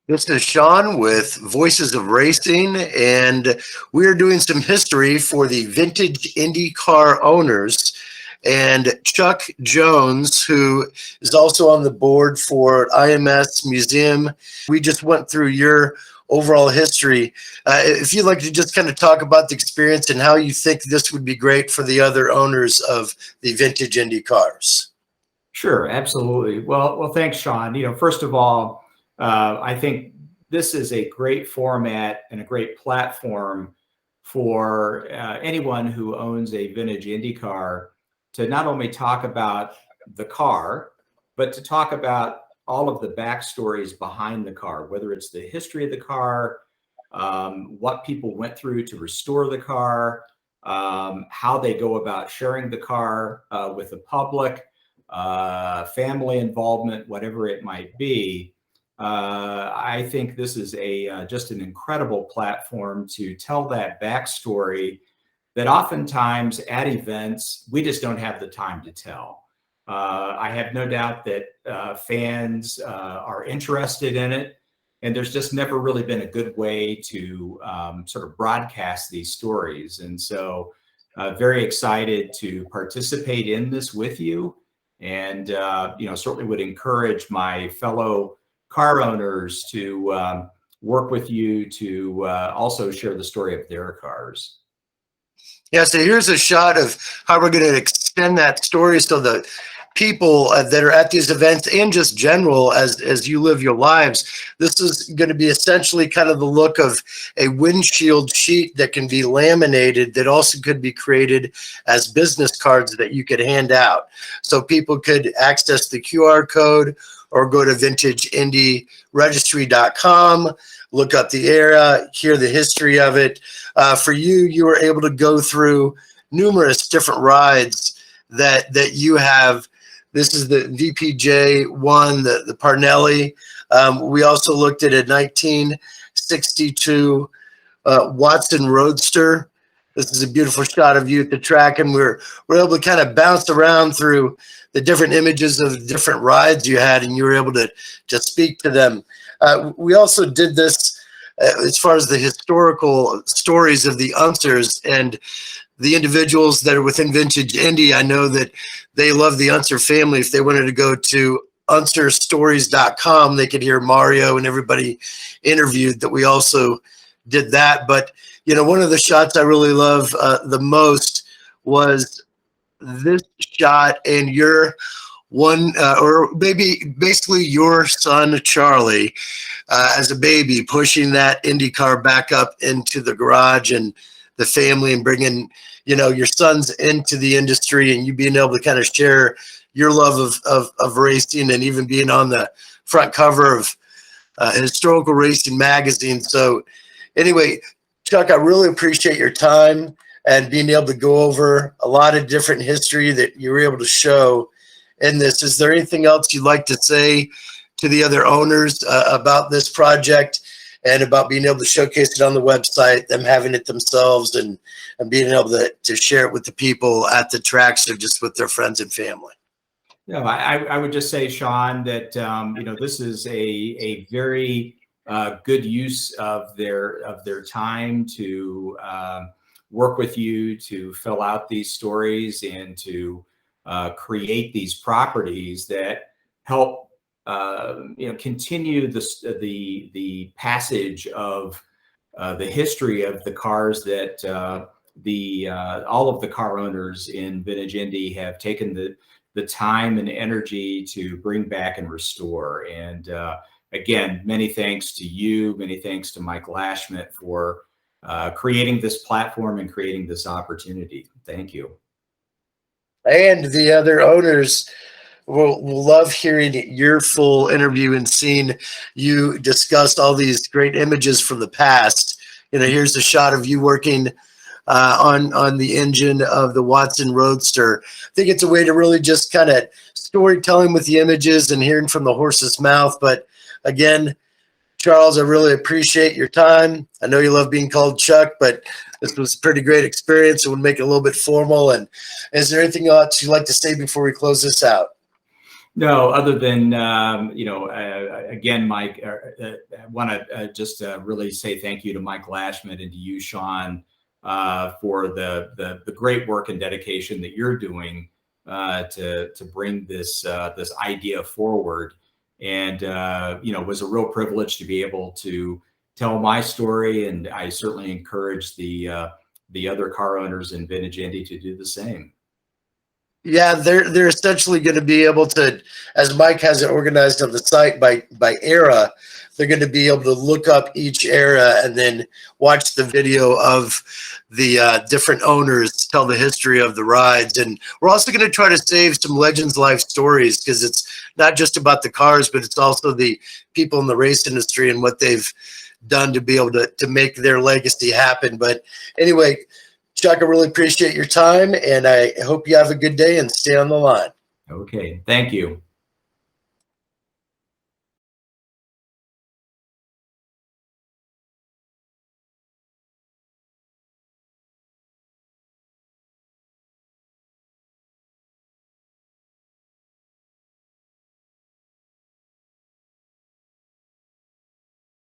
This is Sean with Voices of Racing, and we're doing some history for the vintage INDYCar owners. And Chuck Jones, who is also on the board for IMS Museum. We just went through your overall history. If you'd like to just kind of talk about the experience and how you think this would be great for the other owners of the vintage INDYCars. Sure, absolutely. Well, thanks, Sean. First of all, I think this is a great format and a great platform for anyone who owns a vintage INDYCar to not only talk about the car, but to talk about all of the backstories behind the car, whether it's the history of the car, what people went through to restore the car, how they go about sharing the car with the public, family involvement, whatever it might be. I think this is just an incredible platform to tell that backstory that oftentimes at events, we just don't have the time to tell. I have no doubt that fans are interested in it, and there's just never really been a good way to sort of broadcast these stories. And so very excited to participate in this with you. And, certainly would encourage my fellow car owners to work with you to also share the story of their cars. Yeah, so here's a shot of how we're going to extend that story so the people that are at these events and just general as you live your lives, this is going to be essentially kind of the look of a windshield sheet that can be laminated that also could be created as business cards that you could hand out. So people could access the QR code or go to vintageindyregistry.com, look up the era, hear the history of it. For you were able to go through numerous different rides that you have. This is the VP1-J, the Parnelli. We also looked at a 1962 Watson Roadster. This is a beautiful shot of you at the track, and we're able to kind of bounce around through the different images of different rides you had, and you were able to just speak to them. We also did this as far as the historical stories of the Unsers and the individuals that are within Vintage Indy. I know that they love the Unser family. If they wanted to go to unserstories.com, they could hear Mario and everybody interviewed that we also did that. But, one of the shots I really love the most was this shot, and your one, or maybe basically your son, Charlie, as a baby, pushing that INDYCar back up into the garage and the family, and bringing, your sons into the industry, and you being able to kind of share your love of racing, and even being on the front cover of Historical Racing magazine. So anyway, Chuck, I really appreciate your time and being able to go over a lot of different history that you were able to show in this. Is there anything else you'd like to say to the other owners about this project and about being able to showcase it on the website, them having it themselves, and being able to share it with the people at the tracks or just with their friends and family? No, I would just say, Sean, that this is a very good use of their time to work with you to fill out these stories and to create these properties that help continue the passage of the history of the cars that all of the car owners in Vintage Indy have taken the time and energy to bring back and restore. And again, many thanks to you, many thanks to Mike Lashmet for creating this platform and creating this opportunity. Thank you. And the other owners will love hearing your full interview and seeing you discuss all these great images from the past. Here's a shot of you working on the engine of the Watson Roadster. I think it's a way to really just kind of storytelling with the images and hearing from the horse's mouth. But again, Charles, I really appreciate your time. I know you love being called Chuck, but this was a pretty great experience. It would make it a little bit formal. And is there anything else you'd like to say before we close this out? No, other than, again, Mike, I want to just really say thank you to Mike Lashman and to you, Sean, for the great work and dedication that you're doing to bring this idea forward. And, it was a real privilege to be able to tell my story. And I certainly encourage the other car owners in Vintage Indy to do the same. Yeah, they're essentially going to be able to, as Mike has it organized on the site by era, they're going to be able to look up each era and then watch the video of the different owners tell the history of the rides. And we're also going to try to save some Legends Life stories, because it's not just about the cars, but it's also the people in the race industry and what they've done to be able to make their legacy happen. But anyway, Chuck, I really appreciate your time, and I hope you have a good day and stay on the line. Okay, thank you.